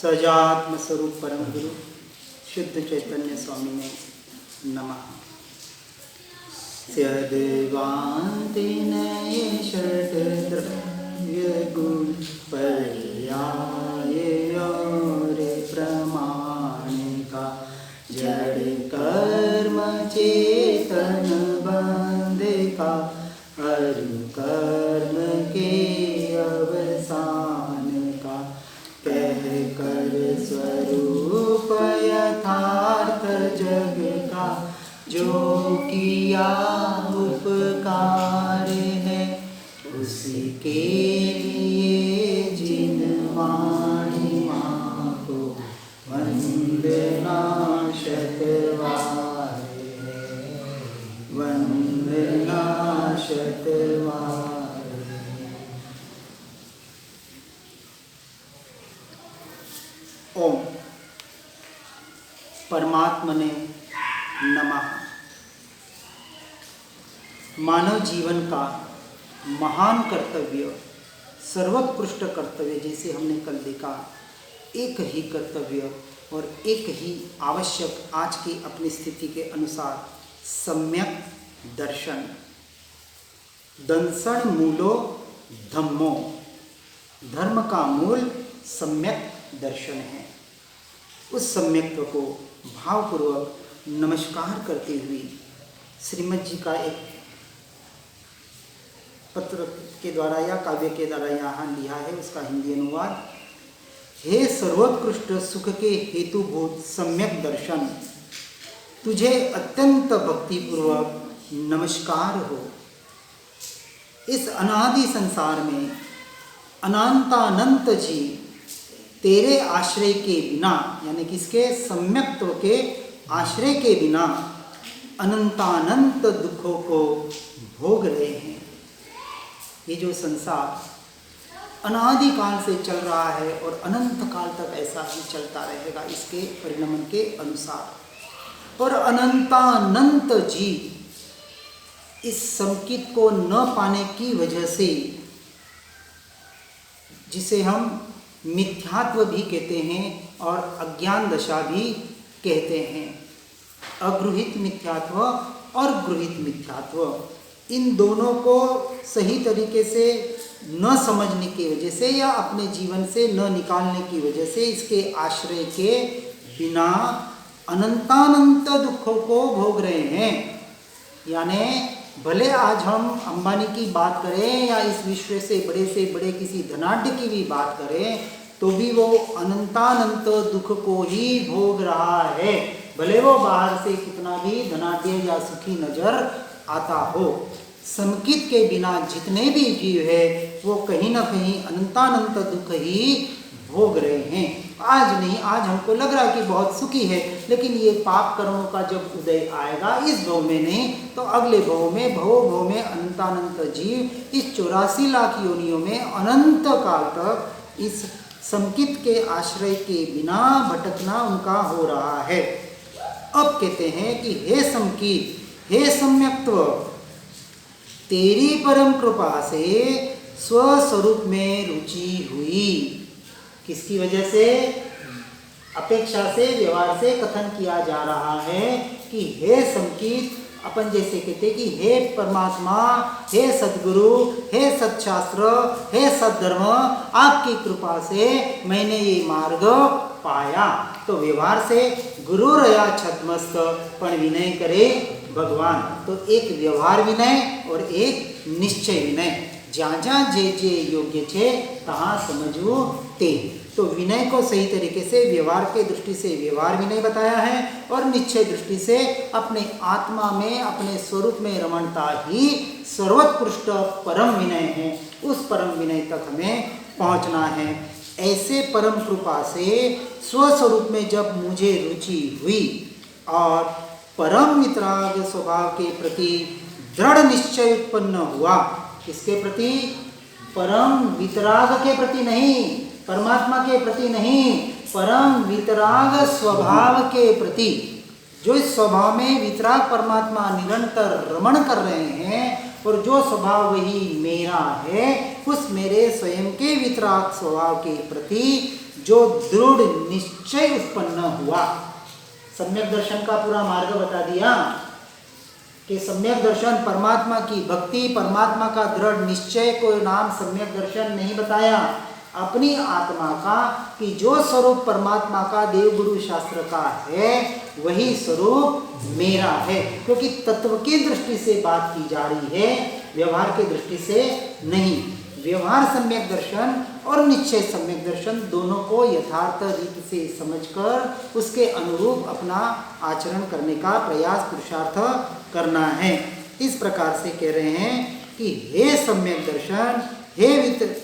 सजात्म स्वरूप परम गुरु शुद्ध चैतन्य स्वामी ने नमः। स्यदेवान्ति नये षट् द्रव्य गुण पर्याय और प्रमाणिका जड़ कर्म चेतन बंधिका अरु कर्म के अवसान का कह कर स्वरूप यथार्थ जग का जो किया उपकार है उसी के लिए जिन वाणी माँ को वंदना शतवार है, वंदना शतवार। ओम परमात्मने नमः। मानव जीवन का महान कर्तव्य, सर्वोत्कृष्ट कर्तव्य, जैसे हमने कल देखा, एक ही कर्तव्य और एक ही आवश्यक आज की अपनी स्थिति के अनुसार सम्यक दर्शन। दंसन मूलो धम्मो, धर्म का मूल सम्यक दर्शन है। उस सम्यक्त्व को भावपूर्वक नमस्कार करते हुए श्रीमद जी का एक पत्र के द्वारा या काव्य के द्वारा यहाँ लिया है, उसका हिंदी अनुवाद। हे सर्वोत्कृष्ट सुख के हेतुभूत सम्यक दर्शन, तुझे अत्यंत भक्तिपूर्वक नमस्कार हो। इस अनादि संसार में अनंतानंत जीव तेरे आश्रय के बिना, यानी किसके, सम्यक्त्व के आश्रय के बिना अनंतानंत दुखों को भोग रहे हैं। ये जो संसार अनादि काल से चल रहा है और अनंत काल तक ऐसा ही चलता रहेगा इसके परिणमन के अनुसार। और अनंतानंत जीव इस संकित को न पाने की वजह से, जिसे हम मिथ्यात्व भी कहते हैं और अज्ञान दशा भी कहते हैं, अगृहित मिथ्यात्व और गृहित मिथ्यात्व, इन दोनों को सही तरीके से न समझने की वजह से या अपने जीवन से न निकालने की वजह से इसके आश्रय के बिना अनंतानंत दुखों को भोग रहे हैं। यानी भले आज हम अंबानी की बात करें या इस विश्व से बड़े किसी धनाढ्य की भी बात करें, तो भी वो अनंतानंत दुख को ही भोग रहा है, भले वो बाहर से कितना भी धनाढ्य या सुखी नजर आता हो। संकित के बिना जितने भी जीव है वो कहीं ना कहीं अनंतानंत दुख ही भोग रहे हैं। आज नहीं, आज हमको लग रहा है कि बहुत सुखी है, लेकिन ये पाप कर्मों का जब उदय आएगा इस भव में नहीं तो अगले भव में अनंतानंत जीव इस 84 लाख योनियों में अनंत काल तक इस संकित के आश्रय के बिना भटकना उनका हो रहा है। अब कहते हैं कि हे संकित, हे सम्यक्त्व, तेरी परम कृपा से स्वस्वरूप में रुचि हुई। किसकी वजह से? अपेक्षा से, व्यवहार से कथन किया जा रहा है कि हे संकित, अपन जैसे कहते कि हे परमात्मा, हे सद्गुरु, हे सत्शास्त्र, हे सद्धर्म, आपकी कृपा से मैंने ये मार्ग पाया। तो व्यवहार से गुरु रया छद्मस्त पण विनय करे भगवान। तो एक व्यवहार विनय और एक निश्चय विनय। जहाँ जहाँ जे योग्य छे तहाँ समझू ते। तो विनय को सही तरीके से व्यवहार के दृष्टि से व्यवहार विनय बताया है और निश्चय दृष्टि से अपने आत्मा में, अपने स्वरूप में रमणता ही सर्वोत्कृष्ट परम विनय है। उस परम विनय तक हमें पहुँचना है। ऐसे परम कृपा से स्वस्वरूप में जब मुझे रुचि हुई और परम वितराग स्वभाव के प्रति दृढ़ निश्चय उत्पन्न हुआ। किसके प्रति? परम वितराग के प्रति नहीं, परमात्मा के प्रति नहीं, परम वितराग स्वभाव के प्रति। जो इस स्वभाव में वितराग परमात्मा निरंतर रमण कर रहे हैं और जो स्वभाव वही मेरा है, उस मेरे स्वयं के वितराग स्वभाव के प्रति जो दृढ़ निश्चय उत्पन्न हुआ। सम्यक दर्शन का पूरा मार्ग बता दिया कि सम्यक दर्शन परमात्मा की भक्ति, परमात्मा का दृढ़ निश्चय को नाम सम्यक दर्शन नहीं बताया, अपनी आत्मा का कि जो स्वरूप परमात्मा का देवगुरु शास्त्र का है वही स्वरूप मेरा है, क्योंकि तत्व की दृष्टि से बात की जा रही है, व्यवहार की दृष्टि से नहीं। व्यवहार सम्यक दर्शन और निश्चय सम्यक दर्शन दोनों को यथार्थ रीति से समझकर उसके अनुरूप अपना आचरण करने का प्रयास पुरुषार्थ करना है। इस प्रकार से कह रहे हैं कि हे सम्यक दर्शन, हे वित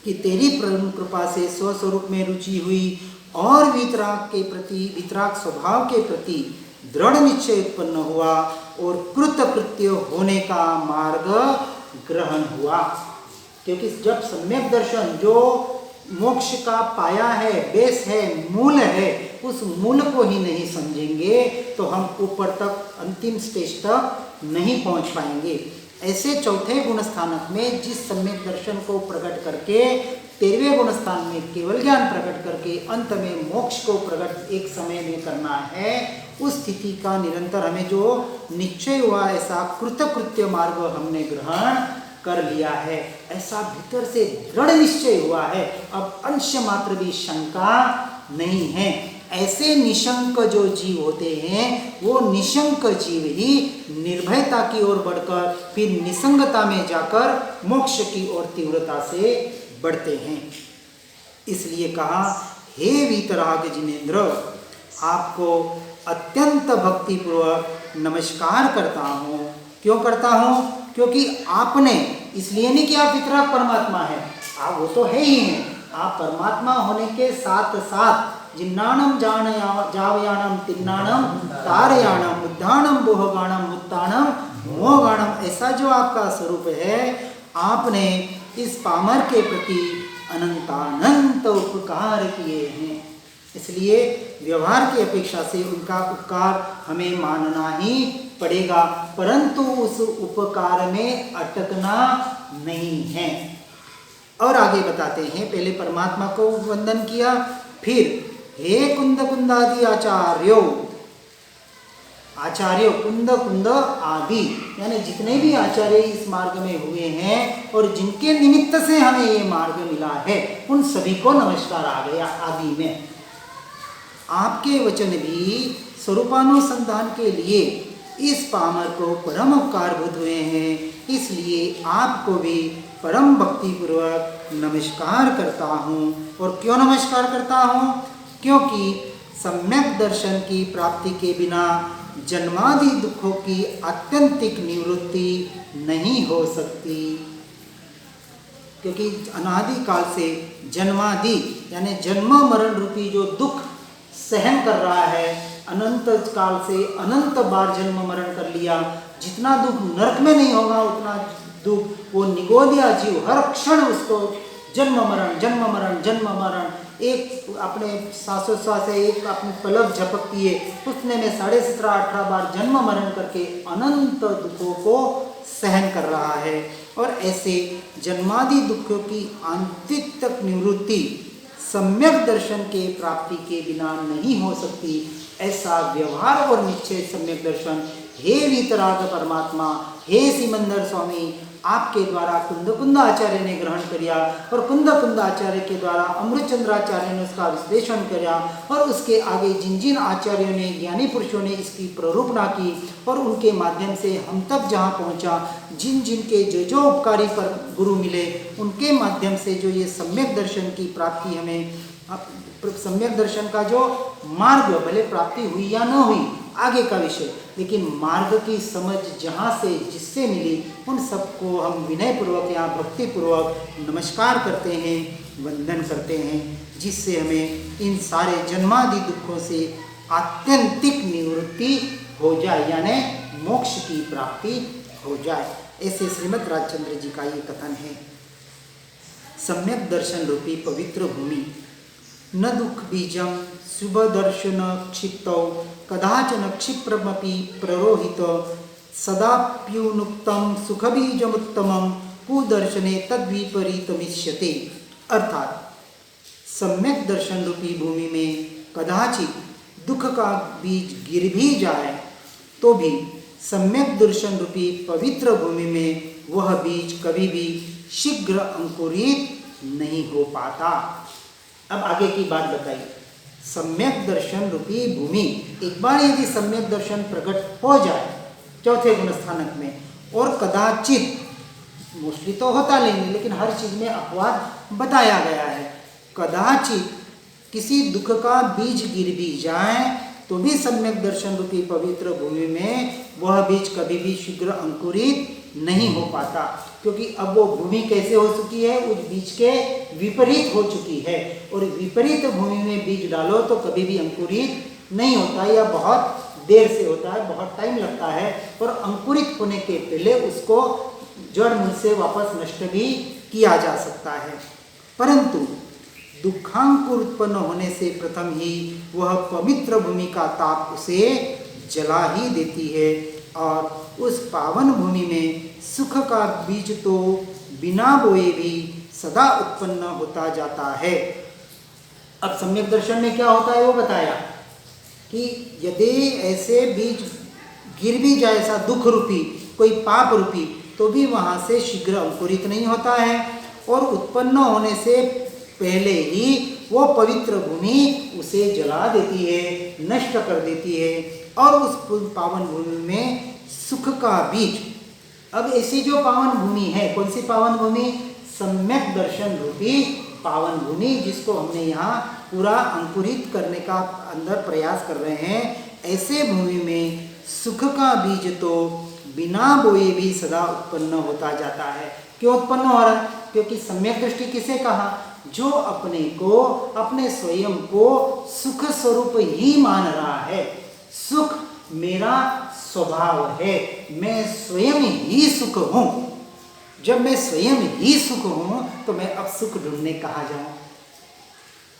कि तेरी कृपा से स्वस्वरूप में रुचि हुई और वितराग के प्रति, वितराग स्वभाव के प्रति दृढ़ निश्चय उत्पन्न हुआ और कृतकृत्य होने का मार्ग ग्रहण हुआ। क्योंकि जब सम्यक दर्शन जो मोक्ष का पाया है, बेस है, मूल है, उस मूल को ही नहीं समझेंगे तो हम ऊपर तक अंतिम स्टेज तक नहीं पहुंच पाएंगे। ऐसे चौथे गुणस्थानक में जिस सम्यक दर्शन को प्रकट करके 13वें गुणस्थान में केवल ज्ञान प्रकट करके अंत में मोक्ष को प्रकट एक समय में करना है, उस स्थिति का निरंतर हमें जो निश्चय हुआ, ऐसा कृतकृत्य मार्ग हमने ग्रहण कर लिया है, ऐसा भीतर से दृढ़ निश्चय हुआ है, अब अंश मात्र भी शंका नहीं है। ऐसे निशंक जो जीव होते हैं वो निशंक जीव ही निर्भयता की ओर बढ़कर फिर निसंगता में जाकर मोक्ष की ओर तीव्रता से बढ़ते हैं। इसलिए कहा, हे वीतराग जिनेन्द्र, आपको अत्यंत भक्तिपूर्वक नमस्कार करता हूँ। क्यों करता हूँ? क्योंकि आपने, इसलिए नहीं कि आप वितराग परमात्मा है, आप वो तो है ही हैं, आप परमात्मा होने के साथ साथ जिन्नाणम जावयाणम तिन्नाणम तारयाणम उद्धाणम बोहगाणम उत्ताणम मोहगाणम, ऐसा जो आपका स्वरूप है, आपने इस पामर के प्रति अनंतानंत उपकार किए हैं। इसलिए व्यवहार की अपेक्षा से उनका उपकार हमें मानना ही पड़ेगा, परंतु उस उपकार में अटकना नहीं है। और आगे बताते हैं, पहले परमात्मा को वंदन किया, फिर हे कुंद कुंदादि आचार्यो, आचार्यो कुंद कुंद आदि, यानी जितने भी आचार्य इस मार्ग में हुए हैं और जिनके निमित्त से हमें ये मार्ग मिला है, उन सभी को नमस्कार आ गया। आदि में आपके वचन भी स्वरूपानुसंधान के लिए इस पामर को परम उपकारभूत हुए हैं, इसलिए आपको भी परम भक्ति पूर्वक नमस्कार करता हूँ। और क्यों नमस्कार करता हूँ? क्योंकि सम्यक दर्शन की प्राप्ति के बिना जन्मादि दुखों की आत्यंतिक निवृत्ति नहीं हो सकती। क्योंकि अनादि काल से जन्मादि यानी जन्म मरण रूपी जो दुख सहन कर रहा है, अनंत काल से अनंत बार जन्म मरण कर लिया, जितना दुख नरक में नहीं होगा उतना दुख वो निगोदिया जीव हर क्षण उसको जन्म मरण जन्म मरण जन्म मरण, एक अपने श्वासोच्छ्वास से एक अपनी पलक झपकती है, उतने में 17.5-18 बार जन्म मरण करके अनंत दुखों को सहन कर रहा है। और ऐसे जन्मादि दुखों की आंतरिक तक निवृत्ति सम्यक दर्शन के प्राप्ति के बिना नहीं हो सकती। ऐसा व्यवहार और निश्चय सम्यक दर्शन हे वीतराग परमात्मा, हे सिमंदर स्वामी, आपके द्वारा कुंद कुंद आचार्य ने ग्रहण किया और कुंद कुंद आचार्य के द्वारा अमृतचंद्राचार्य ने उसका विश्लेषण किया और उसके आगे जिन जिन आचार्यों ने, ज्ञानी पुरुषों ने इसकी प्ररूपणा की और उनके माध्यम से हम तक जहाँ पहुँचा, जिन जिन के जो जो उपकारी पर गुरु मिले, उनके माध्यम से जो ये सम्यक दर्शन की प्राप्ति हमें, सम्यक दर्शन का जो मार्ग, भले प्राप्ति हुई या न हुई आगे का विषय, लेकिन मार्ग की समझ जहाँ से जिससे मिली, उन सबको हम विनय पूर्वक या भक्ति पूर्वक नमस्कार करते हैं, वंदन करते हैं, जिससे हमें इन सारे जन्मादि दुखों से आत्यंतिक निवृत्ति हो जाए, यानी मोक्ष की प्राप्ति हो जाए। ऐसे श्रीमद् राजचंद्र जी का ये कथन है। सम्यक दर्शन रूपी पवित्र भूमि न दुख बीजम शुभ दर्शन क्षिप्तौ कदाचन क्षिप्रमपि प्ररोहित सदाप्युनुक्तम सुखबीजमुत्तमम कुदर्शने तद्विपरीतमिष्यते। अर्थात सम्यक दर्शन रूपी भूमि में कदाचित दुख का बीज गिर भी जाए तो भी सम्यक दर्शन रूपी पवित्र भूमि में वह बीज कभी भी शीघ्र अंकुरित नहीं हो पाता। अब आगे की बात बताइए। सम्यक दर्शन रूपी भूमि, एक बार यदि सम्यक दर्शन प्रकट हो जाए चौथे गुणस्थानक में, और कदाचित, मोस्टली तो होता नहीं लेकिन हर चीज में अपवाद बताया गया है, कदाचित किसी दुख का बीज गिर भी जाए तो भी सम्यक दर्शन रूपी पवित्र भूमि में वह बीज कभी भी शीघ्र अंकुरित नहीं हो पाता, क्योंकि अब वो भूमि कैसे हो चुकी है, उस बीज के विपरीत हो चुकी है, और विपरीत भूमि में बीज डालो तो कभी भी अंकुरित नहीं होता, या बहुत देर से होता है, बहुत टाइम लगता है, और अंकुरित होने के पहले उसको जड़ मूल से वापस नष्ट भी किया जा सकता है। परंतु दुखांकुर उत्पन्न होने से प्रथम ही वह पवित्र भूमि का ताप उसे जला ही देती है, और उस पावन भूमि में सुख का बीज तो बिना बोए भी सदा उत्पन्न होता जाता है। अब सम्यक दर्शन में क्या होता है वो बताया कि यदि ऐसे बीज गिर भी जाए, ऐसा दुख रूपी कोई पाप रूपी, तो भी वहाँ से शीघ्र अंकुरित नहीं होता है, और उत्पन्न होने से पहले ही वो पवित्र भूमि उसे जला देती है, नष्ट कर देती है, और उस पावन भूमि में सुख का बीज। अब ऐसी जो पावन भूमि है, कौन सी पावन भूमि? सम्यक दर्शन रूपी पावन भूमि, जिसको हमने यहाँ पूरा अंकुरित करने का अंदर प्रयास कर रहे हैं। ऐसे भूमि में सुख का बीज तो बिना बोए भी सदा उत्पन्न होता जाता है। क्यों उत्पन्न हो रहा है? क्योंकि सम्यक दृष्टि किसे कहा? जो अपने को, अपने स्वयं को सुख स्वरूप ही मान रहा है। सुख मेरा स्वभाव है, मैं स्वयं ही सुख हूँ। जब मैं स्वयं ही सुख हूँ तो मैं अब सुख ढूंढने कहाँ जाऊँ?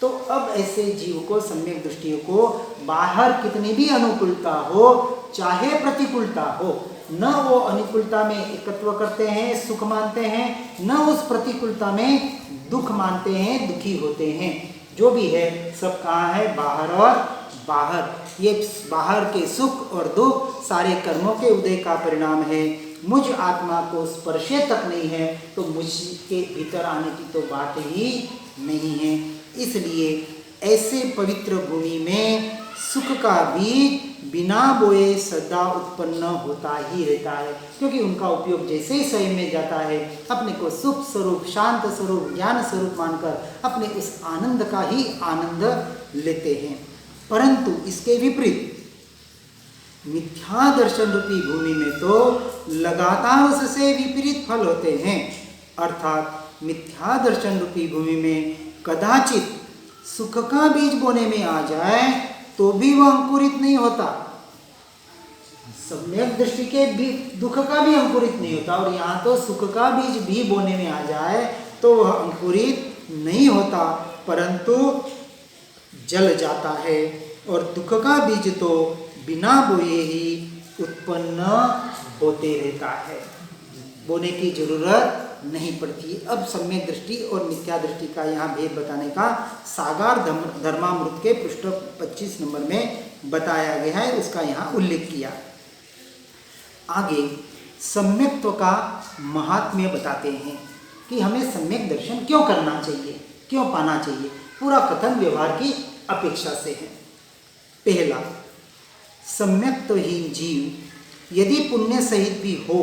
तो अब ऐसे जीव को, सम्यक दृष्टियों को, बाहर कितनी भी अनुकूलता हो चाहे प्रतिकूलता हो, न वो अनुकूलता में एकत्व करते हैं, सुख मानते हैं, न उस प्रतिकूलता में दुख मानते हैं, दुखी होते हैं। जो भी है सब कहाँ है? बाहर और बाहर। ये बाहर के सुख और दुख सारे कर्मों के उदय का परिणाम है। मुझ आत्मा को स्पर्शे तक नहीं है तो मुझ के भीतर आने की तो बात ही नहीं है। इसलिए ऐसे पवित्र भूमि में सुख का बीज बिना बोए सदा उत्पन्न होता ही रहता है, क्योंकि उनका उपयोग जैसे ही स्वयं में जाता है, अपने को सुख स्वरूप, शांत स्वरूप, ज्ञान स्वरूप मानकर अपने उस आनंद का ही आनंद लेते हैं। परंतु इसके विपरीत मिथ्या दर्शन रूपी भूमि में तो लगातार उससे विपरीत फल होते हैं। अर्थात मिथ्या दर्शन रूपी भूमि में कदाचित सुख का बीज बोने में आ जाए तो भी वह अंकुरित नहीं होता। सम्यक दृष्टि के भी दुख का भी अंकुरित नहीं होता, और यहाँ तो सुख का बीज भी बोने में आ जाए तो वह अंकुरित नहीं होता, परंतु जल जाता है। और दुख का बीज तो बिना बोए ही उत्पन्न होते रहता है, बोने की जरूरत नहीं पड़ती। अब सम्यक दृष्टि और मिथ्या दृष्टि का यहाँ भेद बताने का सागार धर्मामृत के पृष्ठ 25 नंबर में बताया गया है, उसका यहाँ उल्लेख किया। आगे सम्यक्त्व का महात्म्य बताते हैं कि हमें सम्यक दर्शन क्यों करना चाहिए, क्यों पाना चाहिए। पूरा कथन व्यवहार की अपेक्षा से है। पहला, सम्यक्त्वहीन जीव यदि पुण्य सहित भी हो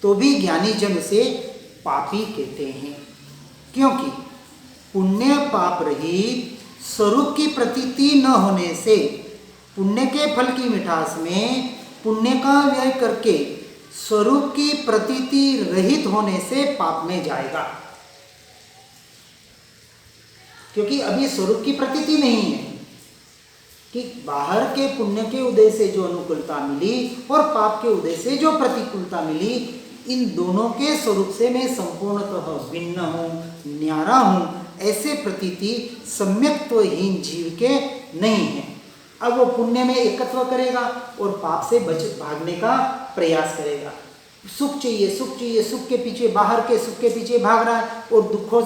तो भी ज्ञानी जन उसे पापी कहते हैं, क्योंकि पुण्य पाप रहित स्वरूप की प्रतीति न होने से पुण्य के फल की मिठास में पुण्य का व्यय करके स्वरूप की प्रतीति रहित होने से पाप में जाएगा। क्योंकि अभी स्वरूप की प्रतीति नहीं है कि बाहर के पुण्य के उदय से जो अनुकूलता मिली और पाप के उदय से जो प्रतिकूलता मिली, इन दोनों के स्वरूप से मैं संपूर्णतः भिन्न हूँ, न्यारा हूँ, ऐसे प्रतीति सम्यक्त्वहीन जीव के नहीं है। अब वो पुण्य में एकत्व करेगा और पाप से भागने का प्रयास करेगा। सुख चाहिए, सुख चाहिए, सुख के पीछे, बाहर के सुख के पीछे भाग रहा है और दुखों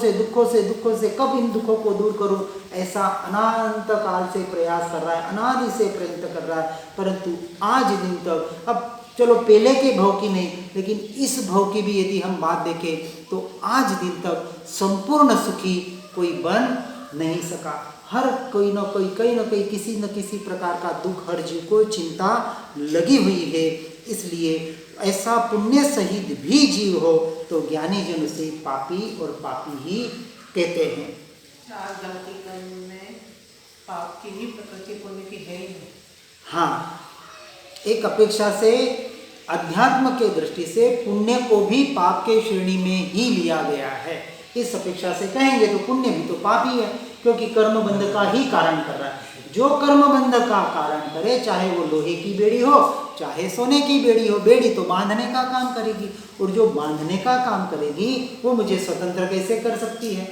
से कब इन दुखों को दूर करूं, ऐसा अनंत काल से प्रयास कर रहा है, अनादि से प्रयत्न कर रहा है, परंतु आज दिन तक, अब चलो पहले के भाव की नहीं, लेकिन इस भाव की भी यदि हम बात देखें तो आज दिन तक संपूर्ण सुखी कोई बन नहीं सका। हर कोई न कोई, कहीं न कहीं, किसी न किसी प्रकार का दुख हर जीव को चिंता लगी हुई है। इसलिए ऐसा पुण्य सहित भी जीव हो तो ज्ञानी जन उसे पापी और पापी ही कहते हैं। चार गलती करने में पाप की ही प्रकृति, पुण्य की है ही नहीं। हाँ, एक अपेक्षा से अध्यात्म के दृष्टि से पुण्य को भी पाप के श्रेणी में ही लिया गया है। इस अपेक्षा से कहेंगे तो पुण्य भी तो पाप ही है, क्योंकि कर्म बंध का ही कारण कर रहा है। जो कर्म बंध का कारण करे, चाहे वो लोहे की बेड़ी हो, चाहे सोने की बेड़ी हो, बेड़ी तो बांधने का काम करेगी, और जो बांधने का काम करेगी वो मुझे स्वतंत्र कैसे कर सकती है?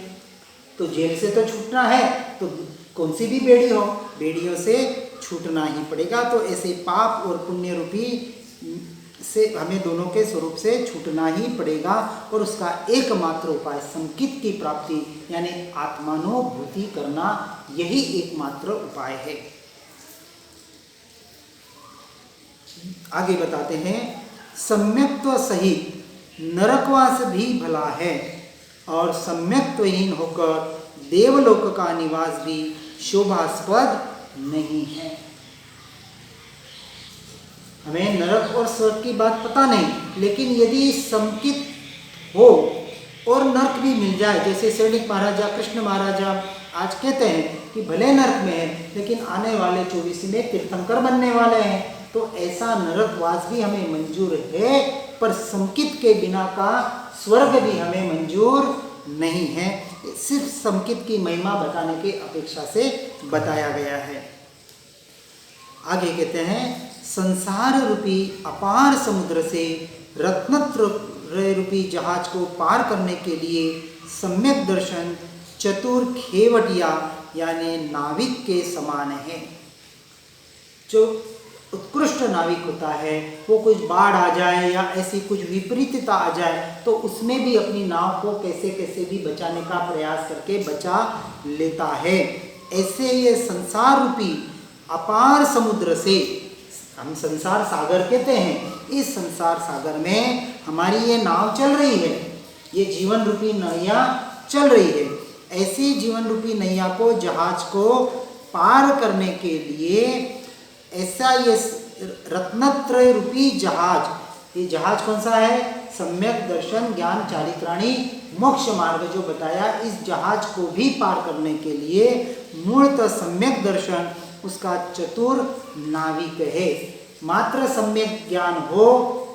तो जेल से तो छूटना है, तो कौन सी भी बेड़ी हो, बेड़ियों से छूटना ही पड़ेगा। तो ऐसे पाप और पुण्य रूपी से हमें दोनों के स्वरूप से छूटना ही पड़ेगा, और उसका एकमात्र उपाय संकित की प्राप्ति यानी आत्मानुभूति करना, यही एकमात्र उपाय है। आगे बताते हैं, सम्यक्त्व सहित नरकवास भी भला है और सम्यक्त्वहीन होकर देवलोक का निवास भी शोभास्पद नहीं है। हमें नरक और स्वर्ग की बात पता नहीं, लेकिन यदि संकित हो और नरक भी मिल जाए, जैसे सैनिक महाराजा, कृष्ण महाराजा आज कहते हैं कि भले नरक में है लेकिन आने वाले 24 में तीर्थंकर बनने वाले हैं, तो ऐसा नरकवास भी हमें मंजूर है, पर संकित के बिना का स्वर्ग भी हमें मंजूर नहीं है। सिर्फ संकित की महिमा बताने की अपेक्षा से बताया गया है। आगे कहते हैं, संसार रूपी अपार समुद्र से रत्नत्रय रूपी जहाज को पार करने के लिए सम्यक दर्शन चतुर खेवटिया यानी नाविक के समान है। जो उत्कृष्ट नाविक होता है, वो कुछ बाढ़ आ जाए या ऐसी कुछ विपरीतता आ जाए तो उसमें भी अपनी नाव को कैसे कैसे भी बचाने का प्रयास करके बचा लेता है। ऐसे ये संसार रूपी अपार समुद्र से, हम संसार सागर कहते हैं, इस संसार सागर में हमारी ये नाव चल रही है, ये जीवन रूपी नैया चल रही है। ऐसी जीवन रूपी नैया को, जहाज को पार करने के लिए ऐसा ये रत्नत्रय रूपी जहाज, ये जहाज कौन सा है? सम्यक दर्शन ज्ञान चारित्राणी मोक्ष मार्ग जो बताया, इस जहाज को भी पार करने के लिए मूलतः सम्यक दर्शन उसका चतुर नाविक है। मात्र सम्यक ज्ञान हो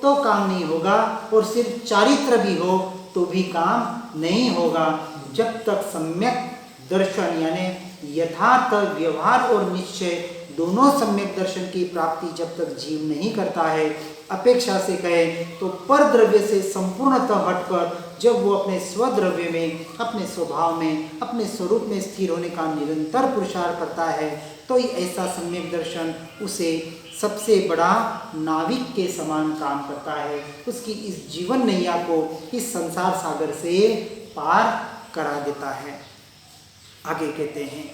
तो काम नहीं होगा, और सिर्फ चारित्र भी हो तो भी काम नहीं होगा। जब तक सम्यक दर्शन यानी यथार्थ व्यवहार और निश्चय दोनों सम्यक दर्शन की प्राप्ति जब तक जीव नहीं करता है, अपेक्षा से कहे तो पर द्रव्य से संपूर्णतः हटकर जब वो अपने स्वद्रव्य में, अपने स्वभाव में, अपने स्वरूप में स्थिर होने का निरंतर पुरुषार्थ करता है, तो ऐसा सम्यक दर्शन उसे सबसे बड़ा नाविक के समान काम करता है। उसकी इस जीवन नैया को इस संसार सागर से पार करा देता है। आगे कहते हैं,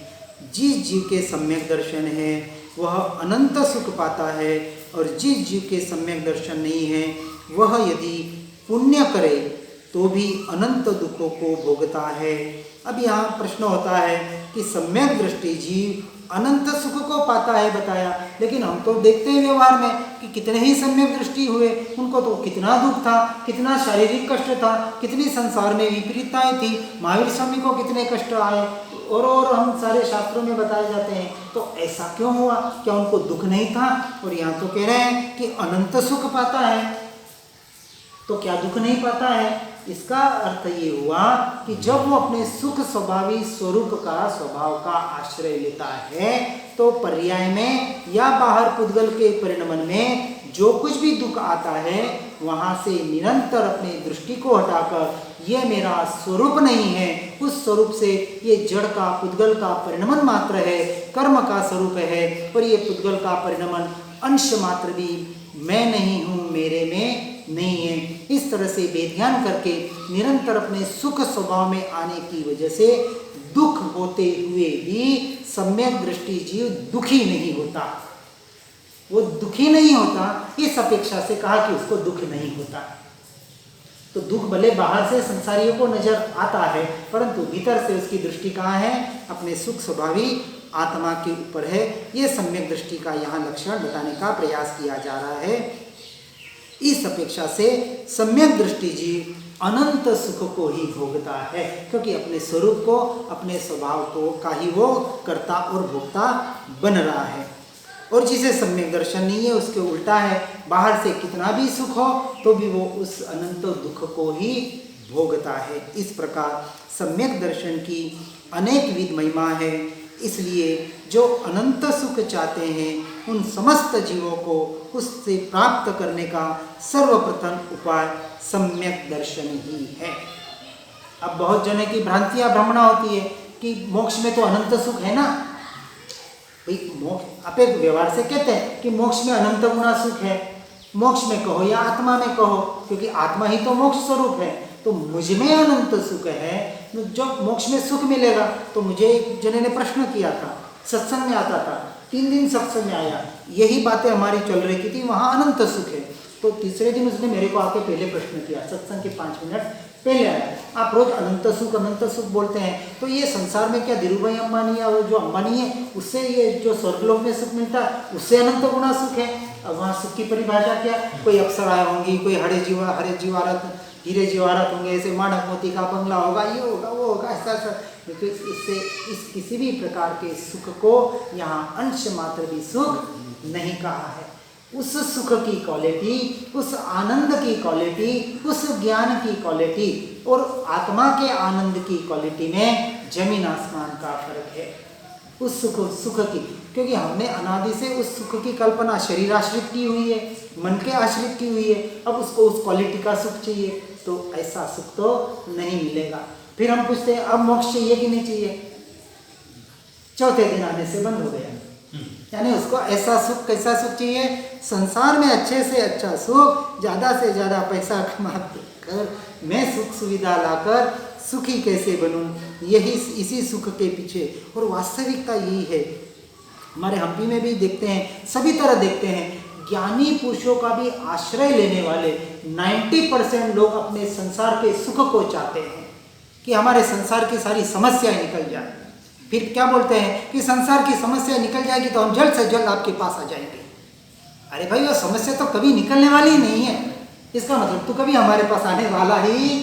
जिस जीव के सम्यक दर्शन है वह अनंत सुख पाता है, और जिस जीव के सम्यक दर्शन नहीं है वह यदि पुण्य करे तो भी अनंत दुखों को भोगता है। अब यहाँ प्रश्न होता है कि सम्यक दृष्टि जीव अनंत सुख को पाता है बताया, लेकिन हम तो देखते हैं व्यवहार में कि कितने ही सम्यक दृष्टि हुए, उनको तो कितना दुख था, कितना शारीरिक कष्ट था, कितनी संसार में विपरीतताएं थी, महावीर स्वामी को कितने कष्ट आए, और हम सारे शास्त्रों में बताए जाते हैं। तो ऐसा क्यों हुआ? क्या उनको दुख नहीं था? और यहाँ तो कह रहे हैं कि अनंत सुख पाता है, तो क्या दुख नहीं पाता है? इसका अर्थ ये हुआ कि जब वो अपने सुख स्वभावी स्वरूप का, स्वभाव का आश्रय लेता है, तो पर्याय में या बाहर पुद्गल के परिणमन में जो कुछ भी दुख आता है वहाँ से निरंतर अपने दृष्टि को हटाकर ये मेरा स्वरूप नहीं है, उस स्वरूप से ये जड़ का, पुद्गल का परिणमन मात्र है, कर्म का स्वरूप है, और ये पुद्गल का परिणमन अंश मात्र भी मैं नहीं हूँ, मेरे में नहीं है। इस तरह से वेद ज्ञान करके निरंतर अपने सुख स्वभाव में आने की वजह से दुख होते हुए भी सम्यक दृष्टि जीव दुखी नहीं होता। वो दुखी नहीं होता, इस अपेक्षा से कहा कि उसको दुख नहीं होता। तो दुख भले बाहर से संसारियों को नजर आता है, परंतु भीतर से उसकी दृष्टि कहाँ है? अपने सुख स्वभावी आत्मा के ऊपर है। ये सम्यक दृष्टि का यहाँ लक्षण बताने का प्रयास किया जा रहा है। इस अपेक्षा से सम्यक दृष्टि जीव अनंत सुख को ही भोगता है, क्योंकि अपने स्वरूप को, अपने स्वभाव को का ही वो कर्ता और भोक्ता बन रहा है। और जिसे सम्यक दर्शन नहीं है उसके उल्टा है, बाहर से कितना भी सुख हो तो भी वो उस अनंत दुख को ही भोगता है। इस प्रकार सम्यक दर्शन की अनेक विध महिमा है। इसलिए जो अनंत सुख चाहते हैं उन समस्त जीवों को उससे प्राप्त करने का सर्वप्रथम उपाय सम्यक दर्शन ही है। अब बहुत जने की भ्रांतियां भ्रमणा होती है कि मोक्ष में तो अनंत सुख है ना। भाई मोक्ष आप एक व्यवहार से कहते हैं कि मोक्ष में अनंत गुना सुख है। मोक्ष में कहो या आत्मा में कहो, क्योंकि आत्मा ही तो मोक्ष स्वरूप है। तो मुझ में अनंत सुख है, जब मोक्ष में सुख मिलेगा। तो मुझे एक जने ने प्रश्न किया था, सत्संग में आता था, 3 दिन सत्संग में आया, यही बातें हमारी चल रही थी, वहाँ अनंत सुख है। तो तीसरे दिन उसने मेरे को आके पहले प्रश्न किया, सत्संग के 5 मिनट पहले आया, आप रोज अनंत सुख बोलते हैं, तो ये संसार में क्या धीरूभाई अंबानी या वो जो अंबानी है उससे ये जो स्वर्गलोक में सुख मिलता है उससे अनंत गुना सुख है? अब वहाँ सुख की परिभाषा क्या? कोई अप्सराएं होंगी, कोई हरे जीवारत हीरे जीवारत होंगे, ऐसे माणक मोती का बंगला होगा, ये होगा वो होगा, ऐसा तो इससे इस किसी भी प्रकार के सुख को यहाँ अंश मात्र भी सुख नहीं कहा है। उस सुख की क्वालिटी, उस आनंद की क्वालिटी, उस ज्ञान की क्वालिटी और आत्मा के आनंद की क्वालिटी में जमीन आसमान का फर्क है। उस सुख की, क्योंकि हमने अनादि से उस सुख की कल्पना शरीर आश्रित की हुई है, मन के आश्रित की हुई है। अब उसको उस क्वालिटी का सुख चाहिए तो ऐसा सुख तो नहीं मिलेगा। फिर हम पूछते हैं अब मोक्ष चाहिए कि नहीं चाहिए? चौथे दिन आने से बंद हो गया। यानी उसको ऐसा सुख, कैसा सुख चाहिए? संसार में अच्छे से अच्छा सुख, ज़्यादा से ज़्यादा पैसा कमा कर मैं सुख सुविधा लाकर सुखी कैसे बनूं, यही इसी सुख के पीछे। और वास्तविकता यही है। हमारे हम्पी में भी देखते हैं, सभी तरह देखते हैं, ज्ञानी पुरुषों का भी आश्रय लेने वाले 90% लोग अपने संसार के सुख को चाहते हैं कि हमारे संसार की सारी समस्याएं निकल जाए। फिर क्या बोलते हैं कि संसार की समस्या निकल जाएगी तो हम जल्द से जल्द आपके पास आ जाएंगे। अरे भाई वो समस्या तो कभी निकलने वाली ही नहीं है, इसका मतलब तो कभी हमारे पास आने वाला ही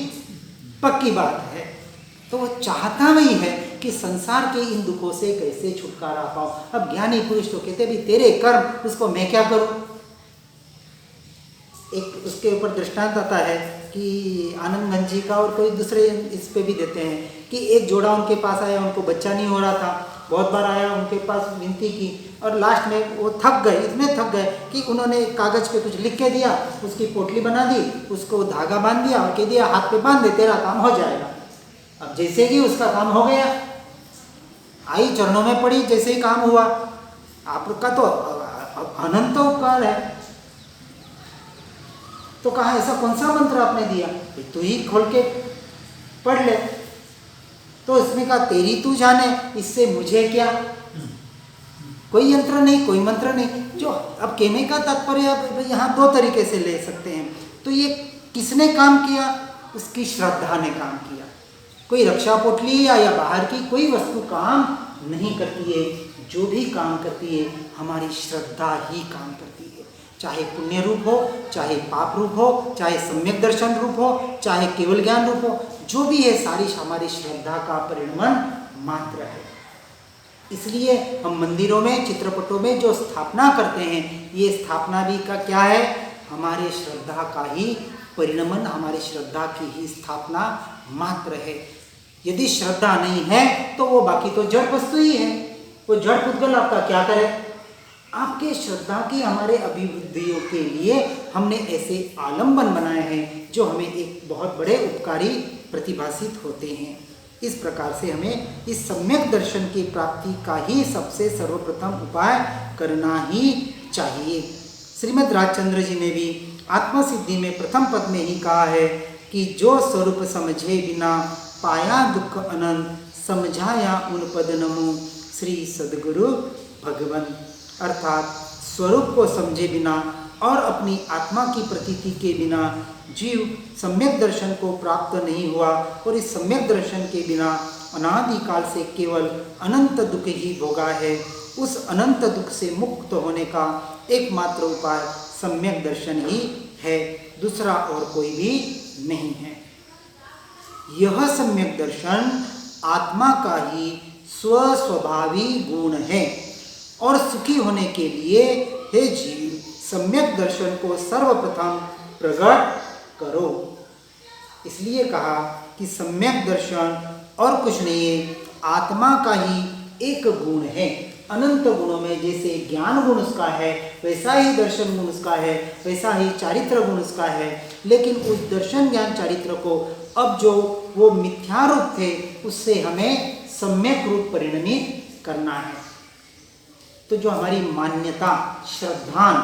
पक्की बात है। तो वो चाहता वही है कि संसार के इन दुखों से कैसे छुटकारा पाओ। अब ज्ञानी पुरुष तो कहते भी तेरे कर्म, उसको मैं क्या करूं। एक उसके ऊपर दृष्टांत आता है कि आनंद गंज जी का, और कोई दूसरे इस पे भी देते हैं कि एक जोड़ा उनके पास आया, उनको बच्चा नहीं हो रहा था, बहुत बार आया, उनके पास विनती की और लास्ट में वो थक गए, इतने थक गए कि उन्होंने कागज पे कुछ लिख के दिया, उसकी पोटली बना दी, उसको धागा बांध दिया और कह दिया हाथ पे बांध दे, तेरा काम हो जाएगा। अब जैसे ही उसका काम हो गया, आई चरणों में पड़ी, जैसे ही काम हुआ, आपका तो अनंत उपकार है। तो कहा ऐसा कौन सा मंत्र आपने दिया? तू ही खोल के पढ़ ले। तो इसमें कहा तेरी तू जाने, इससे मुझे क्या। कोई यंत्र नहीं, कोई मंत्र नहीं। जो अब कहने का तात्पर्य यहाँ 2 तरीके से ले सकते हैं। तो ये किसने काम किया? उसकी श्रद्धा ने काम किया। कोई रक्षा पोटली या बाहर की कोई वस्तु काम नहीं करती है। जो भी काम करती है हमारी श्रद्धा ही काम करती है। चाहे पुण्य रूप हो, चाहे पाप रूप हो, चाहे सम्यक दर्शन रूप हो, चाहे केवल ज्ञान रूप हो, जो भी है सारी हमारी श्रद्धा का परिणमन मात्र है। इसलिए हम मंदिरों में, चित्रपटों में जो स्थापना करते हैं, ये स्थापना भी का क्या है? हमारे श्रद्धा का ही परिणमन, हमारी श्रद्धा की ही स्थापना मात्र है। यदि श्रद्धा नहीं है तो वो बाकी तो जड़ वस्तु ही है। वो जड़ पुद्गल आपका क्या करे? आपके श्रद्धा की हमारे अभिवृद्धियों के लिए हमने ऐसे आलम्बन बनाए हैं जो हमें एक बहुत बड़े उपकारी प्रतिभासित होते हैं। इस प्रकार से हमें इस सम्यक दर्शन की प्राप्ति का ही सबसे सर्वप्रथम उपाय करना ही चाहिए। श्रीमद् राजचंद्र जी ने भी आत्म सिद्धि में प्रथम पद में ही कहा है कि जो स्वरूप समझे बिना पाया दुख अनंत, समझाया उन पद नमो श्री सद्गुरु भगवन। अर्थात स्वरूप को समझे बिना और अपनी आत्मा की प्रतीति के बिना जीव सम्यक दर्शन को प्राप्त नहीं हुआ, और इस सम्यक दर्शन के बिना अनादिकाल से केवल अनंत दुख ही भोगा है। उस अनंत दुख से मुक्त होने का एकमात्र उपाय सम्यक दर्शन ही है, दूसरा और कोई भी नहीं है। यह सम्यक दर्शन आत्मा का ही स्वस्वभावी गुण है, और सुखी होने के लिए हे जीव सम्यक दर्शन को सर्वप्रथम प्रकट करो। इसलिए कहा कि सम्यक दर्शन और कुछ नहीं है, आत्मा का ही एक गुण है। अनंत गुणों में जैसे ज्ञान गुण उसका है, वैसा ही दर्शन गुण उसका है, वैसा ही चारित्र गुण उसका है। लेकिन उस दर्शन ज्ञान चारित्र को अब जो वो मिथ्या रूप थे उससे हमें सम्यक रूप परिणमित करना है। तो जो हमारी मान्यता श्रद्धान,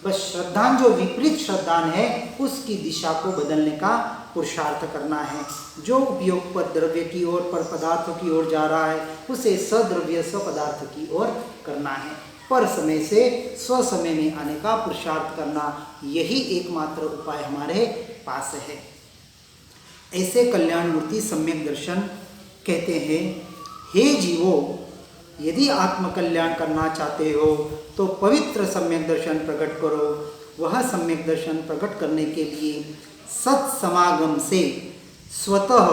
बस श्रद्धान जो विपरीत श्रद्धान है उसकी दिशा को बदलने का पुरुषार्थ करना है। जो उपयोग पर द्रव्य की ओर, पर पदार्थों की ओर जा रहा है उसे सद्रव्य स्वपदार्थ की ओर करना है। पर समय से स्व समय में आने का पुरुषार्थ करना, यही एकमात्र उपाय हमारे पास है। ऐसे कल्याण मूर्ति सम्यक दर्शन कहते हैं। हे जीवो, यदि आत्म कल्याण करना चाहते हो तो पवित्र सम्यक दर्शन प्रकट करो। वह सम्यक दर्शन प्रकट करने के लिए सत्समागम से स्वतः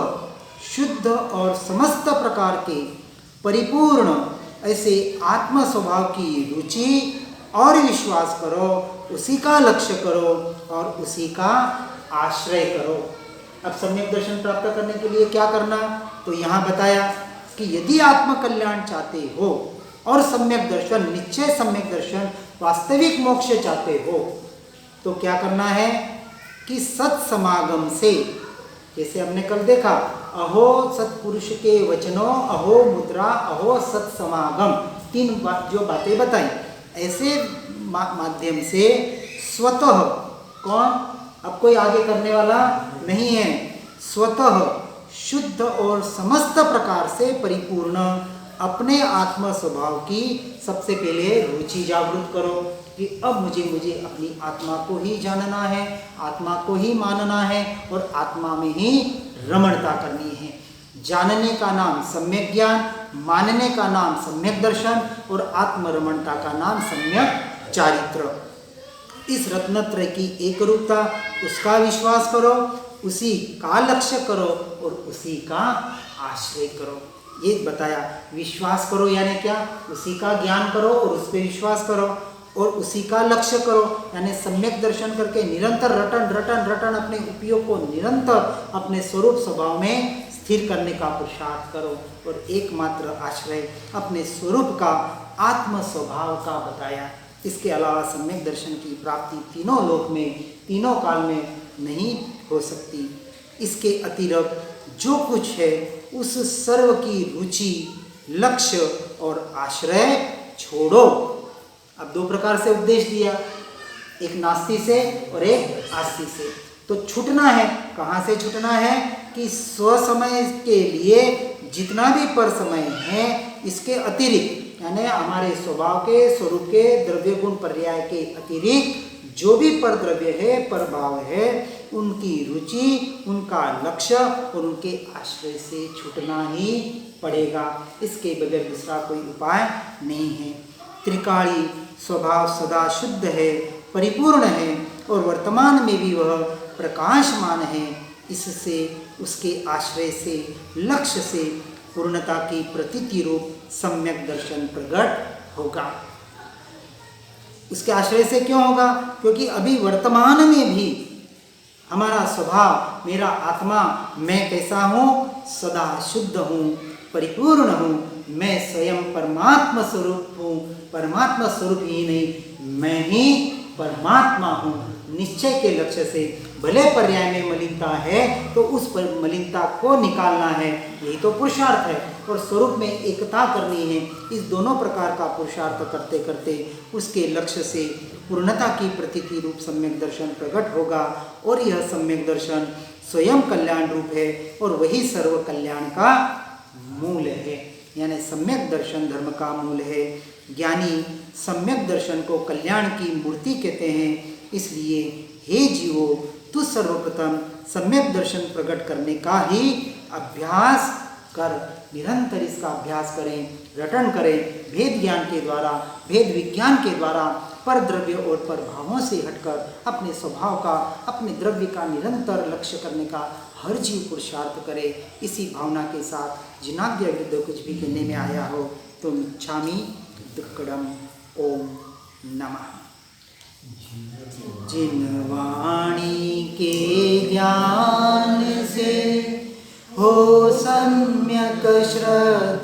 शुद्ध और समस्त प्रकार के परिपूर्ण ऐसे आत्म स्वभाव की रुचि और विश्वास करो, उसी का लक्ष्य करो और उसी का आश्रय करो। अब सम्यक दर्शन प्राप्त करने के लिए क्या करना, तो यहाँ बताया कि यदि आत्म कल्याण चाहते हो और सम्यक दर्शन, निश्चय सम्यक दर्शन, वास्तविक मोक्ष चाहते हो तो क्या करना है कि सत्समागम से, जैसे हमने कल देखा, अहो सत्पुरुष के वचनों, अहो मुद्रा, अहो सत्समागम, तीन जो बातें बताई, ऐसे माध्यम से स्वतः, कौन, अब कोई आगे करने वाला नहीं है, स्वतः शुद्ध और समस्त प्रकार से परिपूर्ण अपने आत्म स्वभाव की सबसे पहले रुचि जागृत करो कि अब मुझे अपनी आत्मा को ही जानना है, आत्मा को ही मानना है और आत्मा में ही रमणता करनी है। जानने का नाम सम्यक ज्ञान, मानने का नाम सम्यक दर्शन और आत्मरमणता का नाम सम्यक चारित्र। इस रत्नत्रय की एक रूपता, उसका विश्वास करो, उसी का लक्ष्य करो और उसी का आश्रय करो। ये बताया, विश्वास करो यानी क्या, उसी का ज्ञान करो और उस पर विश्वास करो और उसी का लक्ष्य करो, यानी सम्यक दर्शन करके निरंतर रटन अपने उपयोग को निरंतर अपने स्वरूप स्वभाव में स्थिर करने का पुरुषार्थ करो और एकमात्र आश्रय अपने स्वरूप का, आत्म स्वभाव का बताया। इसके अलावा सम्यक दर्शन की प्राप्ति तीनों लोक में, तीनों काल में नहीं हो सकती। इसके अतिरिक्त जो कुछ है उस सर्व की रुचि, लक्ष्य और आश्रय छोड़ो। अब दो प्रकार से उपदेश दिया, एक नास्ति से और एक आस्ति से। तो छूटना है, कहाँ से छूटना है कि स्व समय के लिए जितना भी पर समय है इसके अतिरिक्त, यानी हमारे स्वभाव के, स्वरूप के, द्रव्य गुण पर्याय के अतिरिक्त जो भी पर द्रव्य है, पर भाव है, उनकी रुचि, उनका लक्ष्य और उनके आश्रय से छूटना ही पड़ेगा। इसके बगैर दूसरा कोई उपाय नहीं है। त्रिकाली स्वभाव सदा शुद्ध है, परिपूर्ण है और वर्तमान में भी वह प्रकाशमान है। इससे, उसके आश्रय से, लक्ष्य से पूर्णता की प्रतीति रूप सम्यक दर्शन प्रकट होगा। उसके आश्रय से क्यों होगा? क्योंकि अभी वर्तमान में भी हमारा स्वभाव, मेरा आत्मा, मैं कैसा हूँ, सदा शुद्ध हूँ, परिपूर्ण हूँ, मैं स्वयं परमात्मा स्वरूप हूँ। परमात्मा स्वरूप ही नहीं, मैं ही परमात्मा हूँ, निश्चय के लक्ष्य से। भले पर्याय में मलिनता है तो उस पर मलिनता को निकालना है, यही तो पुरुषार्थ है। और स्वरूप में एकता करनी है। इस दोनों प्रकार का पुरुषार्थ करते करते उसके लक्ष्य से पूर्णता की प्रतीति रूप सम्यक दर्शन प्रकट होगा। और यह सम्यक दर्शन स्वयं कल्याण रूप है और वही सर्व कल्याण का मूल है। यानी सम्यक दर्शन धर्म का मूल है। ज्ञानी सम्यक दर्शन को कल्याण की मूर्ति कहते हैं। इसलिए हे जीवो, तू सर्वप्रथम सम्यक दर्शन प्रकट करने का ही अभ्यास कर। निरंतर इसका अभ्यास करें, रटन करें, भेद ज्ञान के द्वारा, भेद विज्ञान के द्वारा, पर द्रव्य और पर भावों से हटकर अपने स्वभाव का, अपने द्रव्य का निरंतर लक्ष्य करने का हर जीव पुरुषार्थ करे। इसी भावना के साथ जिनाज्ञा विरुद्ध कुछ भी कहने में आया हो तो इच्छामि दुक्कडम। ओम नमः। जिन वाणी के ज्ञान से हो सम्यक श्रद्धा